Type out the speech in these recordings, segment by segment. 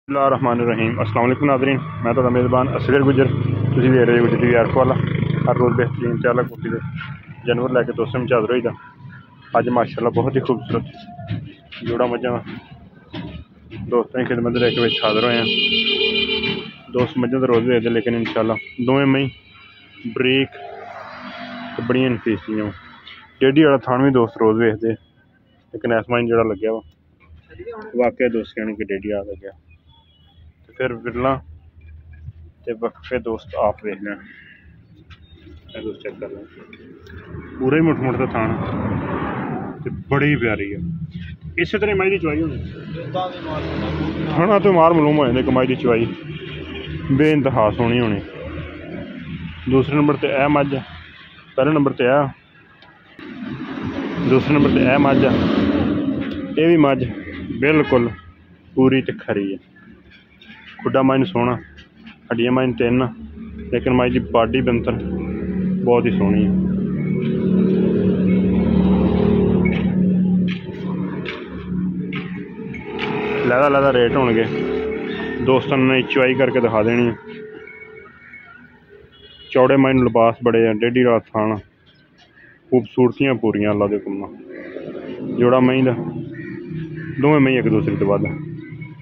बिस्मिल्लाहिर्रहमानिर्रहीम। अस्सलाम वालेकुम नाज़रीन, मैं तो मेज़बान असगर गुजर तुसीं देख रहे हो गुजर टीवी अर्फ वाला। हर रोज़ बेहतरीन ते आला कुटी दे जानवर लैके दोस्तों में हाज़र होईदा। अज माशाअल्लाह बहुत ही खूबसूरत जोड़ा मझां दोस्तों की खिदमत लैके हाज़र होए हैं। दोस्त मझां तो रोज़ वेखदे लेकिन इंशाअल्लाह दोवें मई बरीक ते बड़ियां नफीस जियां टेढ़ी वाला थान भी दोस्त रोज़ वेखदे, लेकिन इस माई जोड़ा लग्या वा वाकई दोस्त कहने कि टेढ़ी वाला लग्या। फिर विरला ते वक्फे दोस्त आप देख लें, दोस्त चेक कर लें पूरे ही मुठ मुठ का थान ते बड़ी प्यारी है। इस तरह माई की चवाई होनी थाना तो मार मलूम हो जाए कमाई की चवाई बेइंतहा सोहनी होनी। दूसरे नंबर ते ए मझ, पहले नंबर ते आ, दूसरे नंबर ते ए मझ, ये भी मझ बिल्कुल पूरी ते खरी है। खुडा माइन सोहना, हड्डियां माइन तीन, लेकिन माई की बॉडी बनतर बहुत ही सोहनी है। लैदा लैदा रेट होंगे, दोस्तों ने चुआई करके दिखा देनी है। चौड़े माइन लिबास बड़े हैं, डेढ़ी वाला थाना, खूबसूरतियाँ पूरियां अल्लाह के हुक्म जोड़ा मई का दोवें मई एक दूसरे तो वध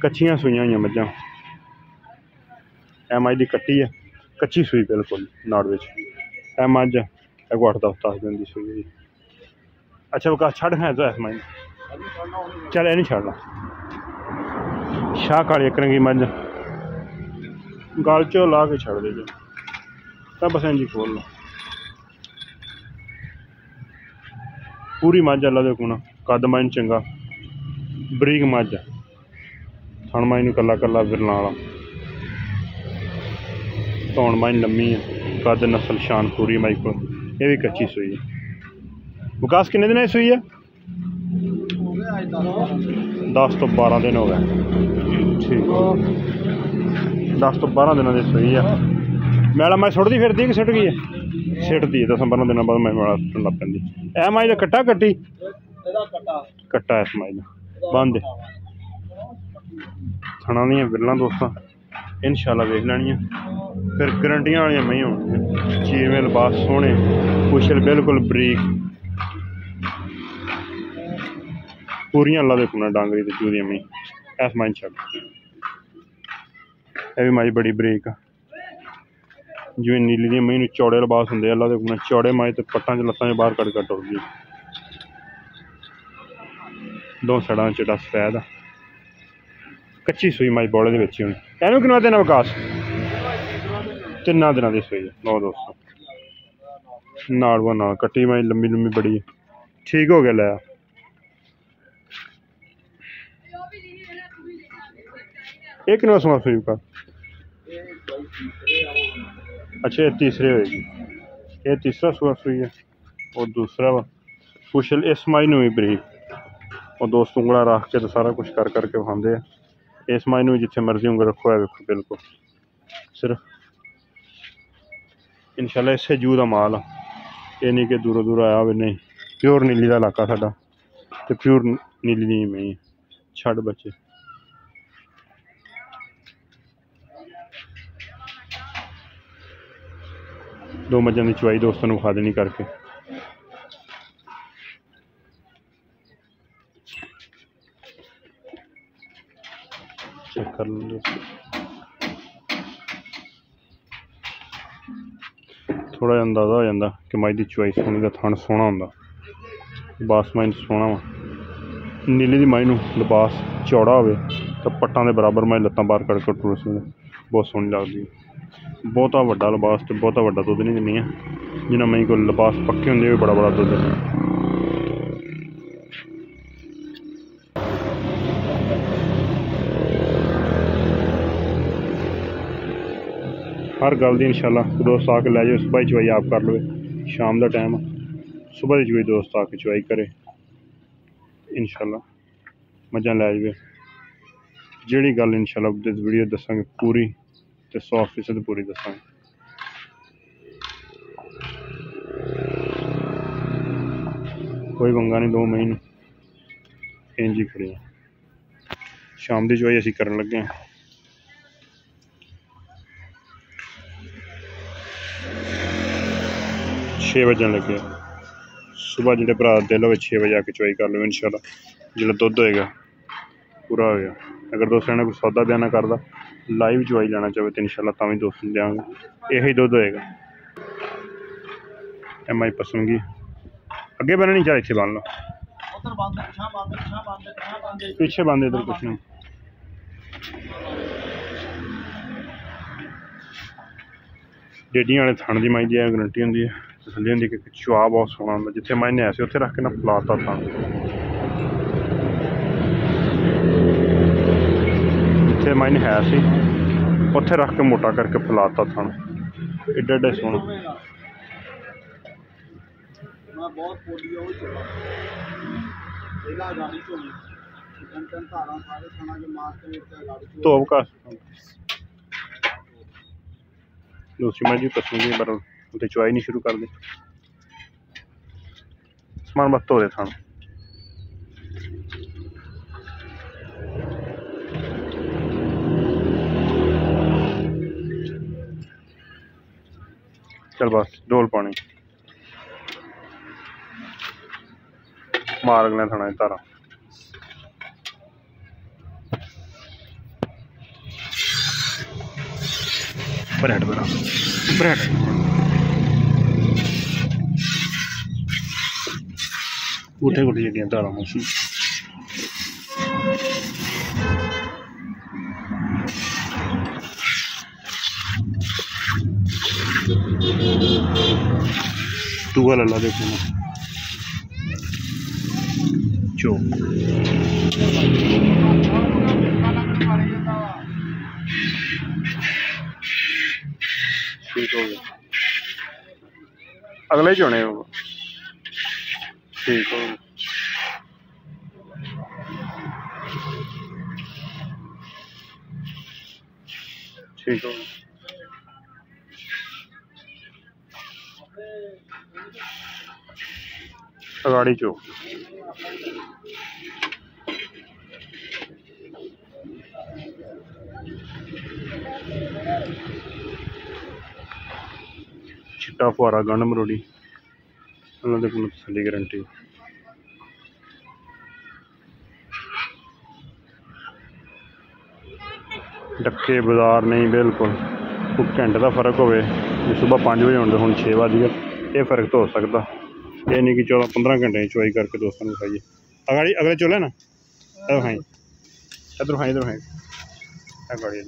कच्चियां सूइयां हुई मझां। ए मझ की कट्टी है, कच्ची सूई बिल्कुल नाड़ विच। ए मझ को 8-10 दिन की सूई हुई। अच्छा विकास छड़ है तो इस मझ चल ये नहीं छड़ना। शाह काली एक रंगी मझ गल चो ला के छड़ दे जो तब बस इंजी खोल लो। पूरी मझ अल्लाह दे हुक्म कद माइन चंगा बरीक मझ थन माइन कला कला विरला वाला धौन माइन लम्मी है, कद नस्ल शान पूरी माई को। ये भी कच्ची सूई है। विकास किन्ने दिन सूई है? 10 तो 12 दिन हो गए। ठीक 10 तो 12 दिनों की सूई है। मैला मैं सुटती फिरती कि सुट गई है? सिटती 10-12 दिन बाद मैं मैला सुटन लग पैंदी। ए माई का कट्टा कट्टी कट्टा इस माई का बंद थना दियां विरलां दोस्तों इंशाल्लाह वेख लैनियां। फिर गरंटियां वाली मई होनी, चीरवें लिबास सोहने, कुशल बिल्कुल बरीक, पूरियां अल्लाह दे हुक्म डांगरी ते चूदियां मई इस माई छड़। यह भी माई बड़ी बरीक आ, जिवें नीली दी मई चौड़े लिबास होंगे अल्लाह दे हुक्म चौड़े माई तो पट्टां च लत्तां च बाहर कट टुर गई। दो सड़ा चिट्टा सफैद आ, कच्ची सूई माई बौले दे विच होनी। एनू किन्ना दिन विकास? 3 दिनों की सूई है। लो दोस्तों नाड़ व नाड़ कट्टी माई लम्बी लम्बी बड़ी है। ठीक हो गया लै एक किन्ना सुना सूई का? अच्छा ये तीसरे होएगी, ये तीसरा सुआ सूई है और दूसरा वा कुशल इस माई नूं भी बरीक और दोस्त उंगला रख के तो सारा कुछ कर करके विखाते हैं। इस माई नूं जिथे मर्जी उंगल रखो है वेखो बिल्कुल सिर्फ इंशाल्लाह इसे जू का माल आ। ये नहीं कि दूरों दूर आया हो, नहीं प्योर नीली का इलाका साडा ते प्योर नीली दी मई छड़ बच्चे। दो मझां की चुवाई दोस्तों को विखा देनी करके। चेक कर लो थोड़ा अंदाजा हो जाता कि माई की चुवाई सोने का थन सोहना होंगे। लिबास माई सोहना वा, नीली दी माई नूं लिबास चौड़ा हो तो पट्टां दे बराबर माई लत्तां बाहर कट टुर सकते, बहुत सोहनी लगती है। बहुता वड्डा लिबास तो बहुता वड्डा दुध नहीं दिंदी है, जिन्हें मई को लिबास पक्के होंगे भी बड़ा बड़ा दुध। हर गल की इंशाल्लाह दोस्त आके लै जाए, सुबह चुवाई आप कर लो, शाम का टाइम सुबह की चुवाई दोस्त आके चुवाई करे इंशाल्लाह मझां लै जाए। जिहड़ी गल इंशाल्लाह वीडियो दसांगे पूरी तो 100% पूरी दसांगे। कोई पंगा नहीं, 2 मई इंज ही खड़ी है। शाम की चुवाई असीं करन लगे हैं। 6 वजन लगे सुबह जो भरा दिल हो 6 बजे आके चुवाई कर लो इंशाल्लाह जो दुध होएगा पूरा हो गया। अगर दोस्तों ने कोई सौदा बयाना करदा लाइव चुवाई लेना चाहे तो इंशाल्लाह तां भी दोस्त देंगे यही दुध होएगा। एम आई पसंदगी अगे बना नहीं चाहे इतने बन लो पीछे बंद इधर कुछ नहीं। डेडियां वाले थान की माई की गारंटी होंगी है तसली होंगी कि चुआ बहुत सोहना होंगे जिथे माई ने ऐसे उत्थे रख के ना फलाता थान जिथे माई ने है सी उत्थे रख के मोटा करके फलाता थान एडे एडे सोहना। धोब का दूसरी मैं जी पसंद पर उसे चुवाई नहीं शुरू कर दी समान बस धो दे थान। चल बस डोल पानी मार अगले थाना तारा ब्रेड बना ब्रेड उठे उठी जगह तारा मौसम टूआ ला देखो ना चो ठीक हो गया अगले चुने ठीक हो गया ठीक हो गया अगाड़ी चो चिट्टा फुआरा गंढ मरोड़ी उन्होंने को तसली गारंटी डक्के बाजार नहीं बिल्कुल घंटे का फर्क हो सुबह 5 बजे होने हूँ 6 बज गए ये फर्क तो हो सकता ये नहीं कि 14-15 घंटे चुवाई करके दोस्तों को खाइए अगाड़ी अगले चोले ना इधर खाई इधर खाई इधर खाई अगाड़ी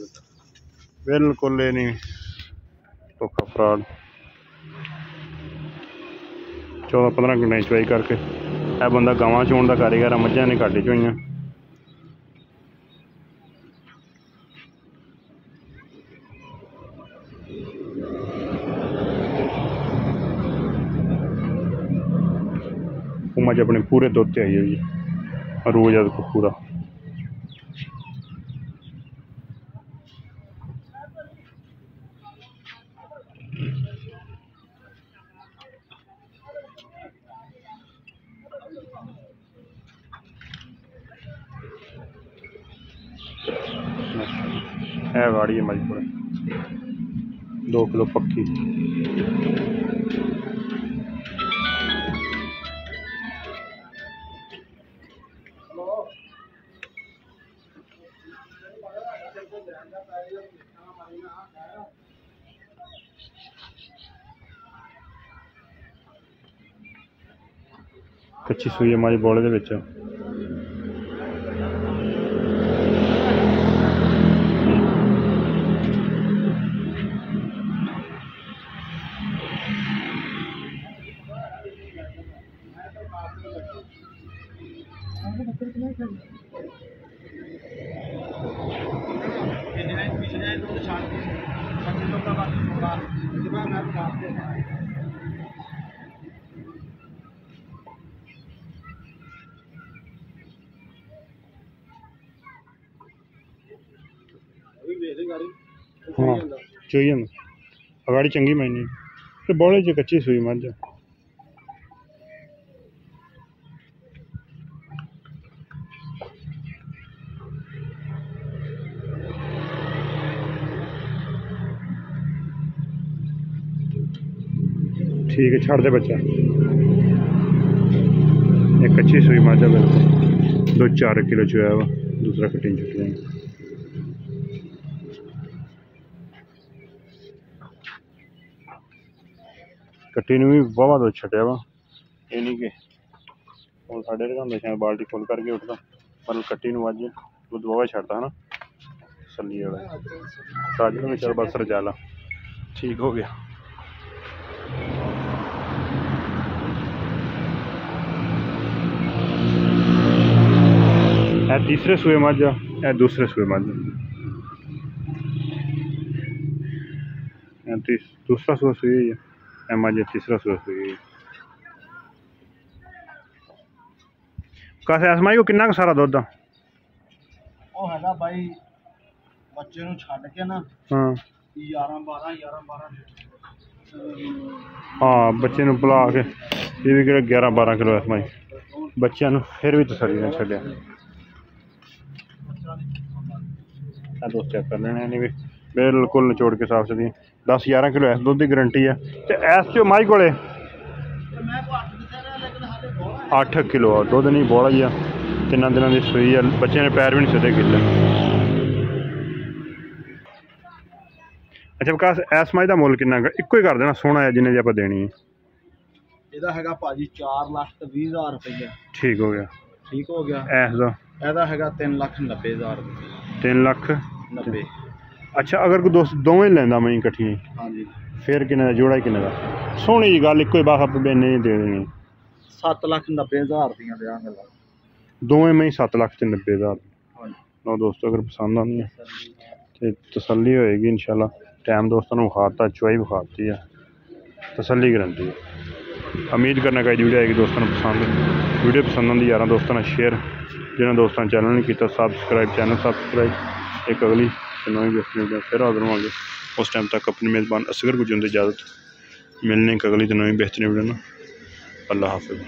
बिल्कुल ये नहीं धोखा फ्रॉड 14-15 घंटे चुवाई करके यह बंदा गावां चोण का कारीगर है मझां ने घाटे चोईयां मज अपने पूरे दुध आई हुई है रोज को पूरा है गाड़ी है मजबूर 2 किलो पक्की कच्ची सूई है मारी बोले दे विच हाँ चोई अगाड़ी चंगी मैनी तो बोले च कच्ची सूई मझ ठीक है, छड़ दे बच्चा। एक अच्छी सूई माजा बिल्कुल 2-4 किलो जो है वो दूसरा कटिंग छुट जाएंगे। कट्टी भी वाह दो छटिया वा, ये नहीं कि हम साढ़े होंगे शायद बाल्टी फुल करके उठता, मतलब कट्टी अज दुद्ध वावा छड़ता है ना सली वाला ताज में चल बस रजाला ठीक हो गया। ए तीसरे सूए मझ ए दूसरे सूए मझ दूसरा सूआ सूई है ए मझ तीसरा सूआ सूई है। कैसे आसमाई को कितना सारा दुध भाई बच्चे नूं छड्ड के ना हाँ 11-12 हाँ बच्चे नूं पिला के ये भी 11-12 किलो आसमाई बच्चों नूं फिर भी तसल्ली ने छड्डिया। दोस्त चेक कर लेने नहीं भी बिल्कुल निचोड़ के साफ सदी 10-11 किलो इस दुध की गारंटी है। तो इस चो माई को 8 किलो दुध नहीं बड़ा ही है, 3 दिनों की सूई है, बच्चे ने पैर भी नहीं सीधे कीते। अच्छा विकास इस माई का मुल कितना इको ही कर देना सोहना है जिन्हें आप देनी है। ਇਹਦਾ ਹੈਗਾ ਭਾਜੀ 4,20,000 रुपया। ठीक हो गया ऐसा ਇਹਦਾ ਹੈਗਾ 3,90,000 3,90,000। अच्छा अगर कोई दोस्त दोवें लेंदा मैं इकट्ठी हाँ जी फिर किन्ने दा जोड़ा किन्ने दा सोहनी जी गल इको ही बस आप बेने दे देनी 7,90,000 रुपया देंगे दोवें में 7,90,000। हाँ जी लो दोस्तों अगर पसंद आनी है तो तसल्ली होएगी इंशाल्लाह। टाइम दोस्तों ने विखाता चुआई विखाती है तसल्ली गारंटी है। उम्मीद करना कि वीडियो आएगी दोस्तों को पसंद। वीडियो पसंद आती यार दोस्तों ने शेयर जिन्होंने दोस्तों ने चैनल नहीं किया सब्सक्राइब चैनल सब्सक्राइब। एक अगली नई बेहतरीन वीडियो फिर हाजिर होंगे उस टाइम तक अपनी मेज़बान असगर गुजर इजाज़त मिलने एक अगली नई बेहतरीन वीडियो ना। अल्लाह हाफ़िज़।